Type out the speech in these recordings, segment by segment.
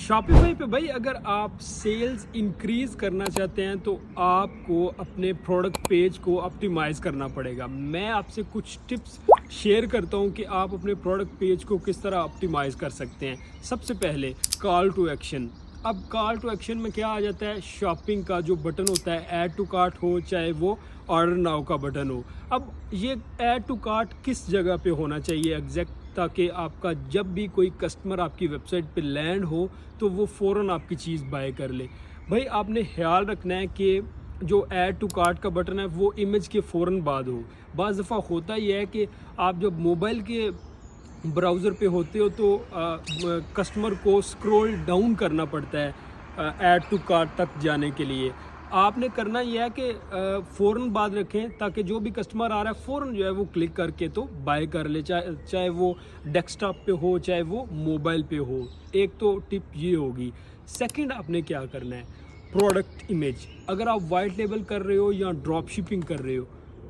Shopify पे भाई अगर आप सेल्स इंक्रीज़ करना चाहते हैं तो आपको अपने प्रोडक्ट पेज को ऑप्टिमाइज़ करना पड़ेगा। मैं आपसे कुछ टिप्स शेयर करता हूं कि आप अपने प्रोडक्ट पेज को किस तरह ऑप्टिमाइज़ कर सकते हैं। सबसे पहले कॉल टू एक्शन। अब कॉल टू एक्शन में क्या आ जाता है, शॉपिंग का जो बटन होता है, ऐड टू कार्ट हो चाहे वो ऑर्डर नाउ का बटन हो। अब ये ऐड टू कार्ट किस जगह पे होना चाहिए एग्जैक्ट, ताकि आपका जब भी कोई कस्टमर आपकी वेबसाइट पे लैंड हो तो वो फ़ौरन आपकी चीज़ बाय कर ले। भाई आपने ख्याल रखना है कि जो ऐड टू कार्ट का बटन है वो इमेज के फ़ौरन बाद हो। बाज़ दफ़ा होता ही है कि आप जब मोबाइल के ब्राउज़र पे होते हो तो कस्टमर को स्क्रॉल डाउन करना पड़ता है ऐड टू कार्ट तक जाने के लिए। आपने करना यह है कि फ़ौरन बाद रखें ताकि जो भी कस्टमर आ रहा है फ़ौरन जो है वो क्लिक करके तो बाय कर ले, चाहे वो डेस्कटॉप पे हो चाहे वो मोबाइल पे हो। एक तो टिप ये होगी। सेकंड, आपने क्या करना है, प्रोडक्ट इमेज। अगर आप वाइट लेबल कर रहे हो या ड्रॉप शिपिंग कर रहे हो,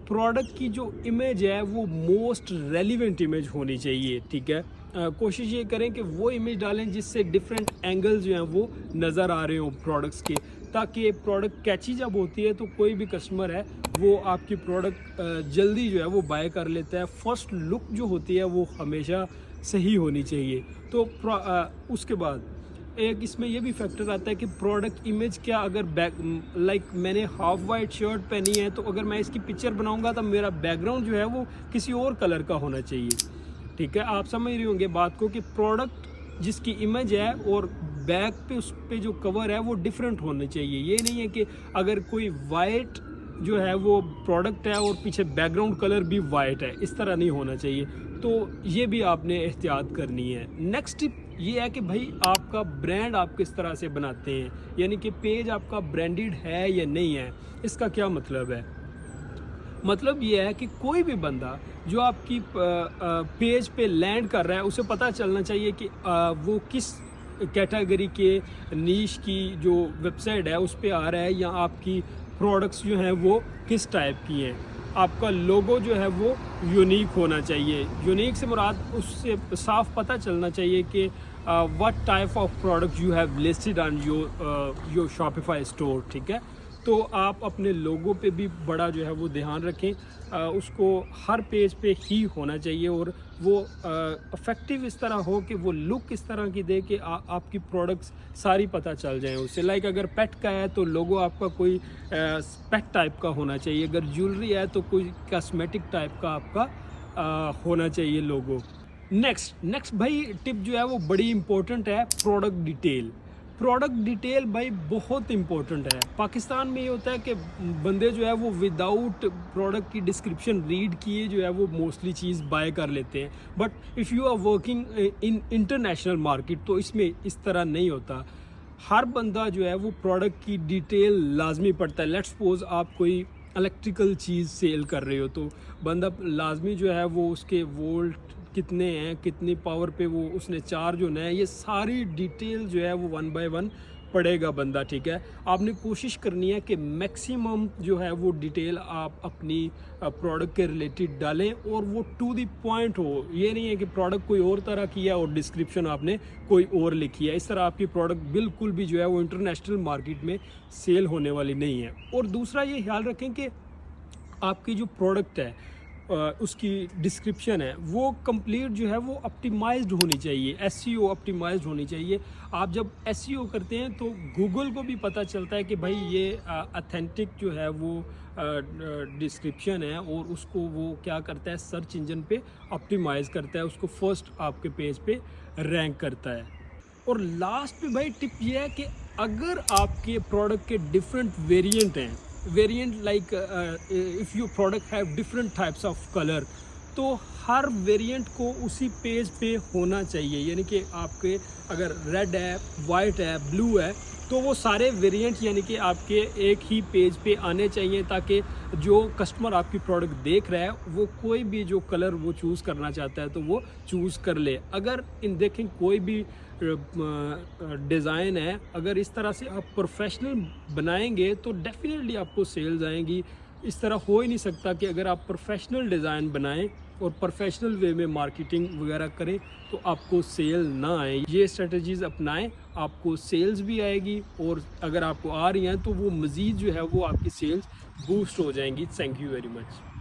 प्रोडक्ट की जो इमेज है वो मोस्ट रेलिवेंट इमेज होनी चाहिए, ठीक है। कोशिश ये करें कि वो इमेज डालें जिससे डिफरेंट एंगल्स जो हैं वो नज़र आ रहे हो प्रोडक्ट्स के, ताकि प्रोडक्ट कैची जब होती है तो कोई भी कस्टमर है वो आपकी प्रोडक्ट जल्दी जो है वो बाय कर लेता है। फर्स्ट लुक जो होती है वो हमेशा सही होनी चाहिए। तो उसके बाद एक इसमें ये भी फैक्टर आता है कि प्रोडक्ट इमेज क्या, अगर मैंने हाफ वाइट शर्ट पहनी है तो अगर मैं इसकी पिक्चर बनाऊंगा तो मेरा बैकग्राउंड जो है वो किसी और कलर का होना चाहिए, ठीक है। आप समझ रहे होंगे बात को कि प्रोडक्ट जिसकी इमेज है और बैक पे उस पे जो कवर है वो डिफरेंट होने चाहिए। ये नहीं है कि अगर कोई वाइट जो है वो प्रोडक्ट है और पीछे बैकग्राउंड कलर भी वाइट है, इस तरह नहीं होना चाहिए। तो ये भी आपने एहतियात करनी है। नेक्स्ट टिप ये है कि भाई आपका ब्रांड आप किस तरह से बनाते हैं, यानी कि पेज आपका ब्रांडेड है या नहीं है। इसका क्या मतलब है, मतलब ये है कि कोई भी बंदा जो आपकी पेज पे लैंड कर रहा है उसे पता चलना चाहिए कि वो किस कैटेगरी के नीश की जो वेबसाइट है उस पर आ रहा है, या आपकी प्रोडक्ट्स जो हैं वो किस टाइप की हैं। आपका लोगो जो है वो यूनिक होना चाहिए। यूनिक से मुराद उससे साफ पता चलना चाहिए कि what type of product you have listed on your Shopify store, ठीक है। तो आप अपने लोगों पे भी बड़ा जो है वो ध्यान रखें, उसको हर पेज पे ही होना चाहिए और वो इफ़ेक्टिव इस तरह हो कि वो लुक इस तरह की दे कि आपकी प्रोडक्ट्स सारी पता चल जाएं उससे। लाइक अगर पेट का है तो लोगो आपका कोई पेट टाइप का होना चाहिए, अगर ज्वेलरी है तो कोई कॉस्मेटिक टाइप का आपका होना चाहिए लोगो। नेक्स्ट भाई टिप जो है वो बड़ी इंपॉर्टेंट है, प्रोडक्ट डिटेल। प्रोडक्ट डिटेल भाई बहुत इंपॉर्टेंट है। पाकिस्तान में ये होता है कि बंदे जो है वो विदाउट प्रोडक्ट की डिस्क्रिप्शन रीड किए जो है वो मोस्टली चीज़ बाय कर लेते हैं। But if you are working in international market तो इसमें इस तरह नहीं होता। हर बंदा जो है वो प्रोडक्ट की डिटेल लाजमी पढ़ता है। लेट्स सपोज आप कोई इलेक्ट्रिकल चीज़ सेल कर रहे हो तो बंदा लाजमी जो है वो उसके वोल्ट कितने हैं, कितनी पावर पे वो उसने चार्ज होना है, ये सारी डिटेल जो है वो 1 बाय 1 पढ़ेगा बंदा, ठीक है। आपने कोशिश करनी है कि मैक्सिमम जो है वो डिटेल आप अपनी प्रोडक्ट के रिलेटेड डालें और वो टू द पॉइंट हो। ये नहीं है कि प्रोडक्ट कोई और तरह की है और डिस्क्रिप्शन आपने कोई और लिखी है। इस तरह आपकी प्रोडक्ट बिल्कुल भी जो है वो इंटरनेशनल मार्केट में सेल होने वाली नहीं है। और दूसरा ये ख्याल रखें कि आपकी जो प्रोडक्ट है उसकी डिस्क्रिप्शन है वो कंप्लीट जो है वो ऑप्टिमाइज्ड होनी चाहिए, एसईओ ऑप्टिमाइज्ड होनी चाहिए। आप जब एसईओ करते हैं तो गूगल को भी पता चलता है कि भाई ये ऑथेंटिक जो है वो डिस्क्रिप्शन है और उसको वो क्या करता है, सर्च इंजन पे ऑप्टिमाइज़ करता है, उसको फर्स्ट आपके पेज पे रैंक करता है। और लास्ट पे भाई टिप ये है कि अगर आपके प्रोडक्ट के डिफरेंट वेरिएंट हैं, variant like if you product have different types of colour, तो हर वेरिएंट को उसी पेज पे होना चाहिए। यानी कि आपके अगर रेड है, वाइट है, ब्लू है तो वो सारे वेरिएंट यानी कि आपके एक ही पेज पे आने चाहिए, ताकि जो कस्टमर आपकी प्रोडक्ट देख रहा है वो कोई भी जो कलर वो चूज़ करना चाहता है तो वो चूज़ कर ले। अगर इन देखें कोई भी डिज़ाइन है, अगर इस तरह से आप प्रोफेशनल बनाएंगे तो डेफिनेटली आपको सेल्स आएंगी। इस तरह हो ही नहीं सकता कि अगर आप प्रोफेशनल डिज़ाइन बनाएं اور پروفیشنل وے میں مارکیٹنگ وغیرہ کریں تو آپ کو سیل نہ آئے. یہ اسٹریٹجیز اپنائیں, آپ کو سیلز بھی آئے گی, اور اگر آپ کو آ رہی ہیں تو وہ مزید جو ہے وہ آپ کی سیلز بوسٹ ہو جائیں گی. Thank you very much.